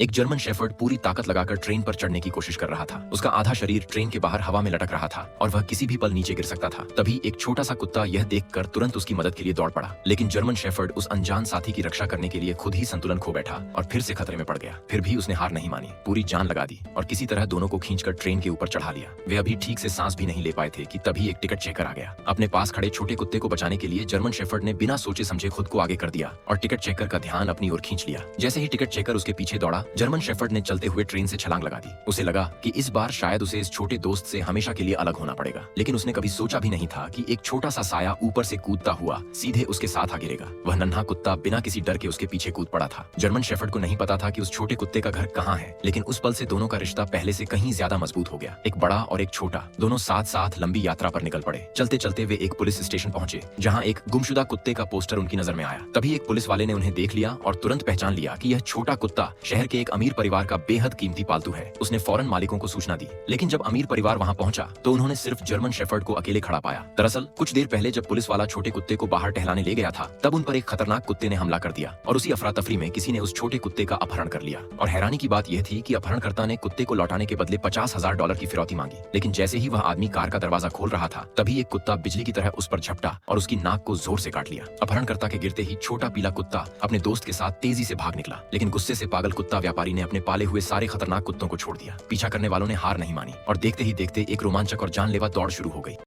एक German shepherd पूरी ताकत लगाकर ट्रेन पर चढ़ने की कोशिश कर रहा था। उसका आधा शरीर ट्रेन के बाहर हवा में लटक रहा था और वह किसी भी पल नीचे गिर सकता था। तभी एक छोटा सा कुत्ता यह देखकर तुरंत उसकी मदद के लिए दौड़ पड़ा, लेकिन जर्मन शेफर्ड उस अनजान साथी की रक्षा करने के लिए खुद ही संतुलन खो बैठा और फिर से खतरे में पड़ गया। फिर भी उसने हार नहीं मानी, पूरी जान लगा दी और किसी तरह दोनों को खींचकर ट्रेन के ऊपर चढ़ा लिया। वे अभी ठीक से सांस भी नहीं ले पाए थे कि तभी एक टिकट चेकर आ गया। अपने पास खड़े छोटे कुत्ते को बचाने के लिए जर्मन शेफर्ड ने बिना सोचे समझे खुद को आगे कर दिया और टिकट चेकर का ध्यान अपनी ओर खींच लिया। जैसे ही टिकट चेकर उसके पीछे दौड़ा, जर्मन शेफर्ड ने चलते हुए ट्रेन से छलांग लगा दी। उसे लगा कि इस बार शायद उसे इस छोटे दोस्त से हमेशा के लिए अलग होना पड़ेगा, लेकिन उसने कभी सोचा भी नहीं था कि एक छोटा सा साया ऊपर से कूदता हुआ सीधे उसके साथ आ गिरेगा। वह नन्हा कुत्ता बिना किसी डर के उसके पीछे कूद पड़ा था। जर्मन शेफर्ड को नहीं पता था कि उस छोटे कुत्ते का घर कहाँ है, लेकिन उस पल से दोनों का रिश्ता पहले से कहीं ज्यादा मजबूत हो गया। एक बड़ा और एक छोटा, दोनों साथ साथ लंबी यात्रा पर निकल पड़े। चलते चलते वे एक पुलिस स्टेशन पहुंचे, जहाँ एक गुमशुदा कुत्ते का पोस्टर उनकी नजर में आया। तभी एक पुलिस वाले ने उन्हें देख लिया और तुरंत पहचान लिया कि यह छोटा कुत्ता शहर के एक अमीर परिवार का बेहद कीमती पालतू है। उसने फौरन मालिकों को सूचना दी, लेकिन जब अमीर परिवार वहां पहुंचा तो उन्होंने सिर्फ जर्मन शेफर्ड को अकेले खड़ा पाया। दरअसल कुछ देर पहले जब पुलिस वाला छोटे कुत्ते को बाहर टहलाने ले गया था, तब उन पर एक खतरनाक कुत्ते ने हमला कर दिया और उसी अफरा तफरी में किसी ने उस छोटे कुत्ते का अपहरण कर लिया। और हैरानी की बात यह थी कि अपहरणकर्ता ने कुत्ते को लौटाने के बदले $50,000 की फिरौती मांगी, लेकिन जैसे ही वह आदमी कार का दरवाजा खोल रहा था, तभी एक कुत्ता बिजली की तरह उस पर झपटा और उसकी नाक को जोर से काट लिया। अपहरणकर्ता के गिरते ही छोटा पीला कुत्ता अपने दोस्त के साथ तेजी से भाग निकला, लेकिन गुस्से से पागल कुत्ता व्यापारी ने अपने पाले हुए सारे खतरनाक कुत्तों को छोड़ दिया। पीछा करने वालों ने हार नहीं मानी और देखते ही देखते एक रोमांचक और जानलेवा दौड़ शुरू हो गई।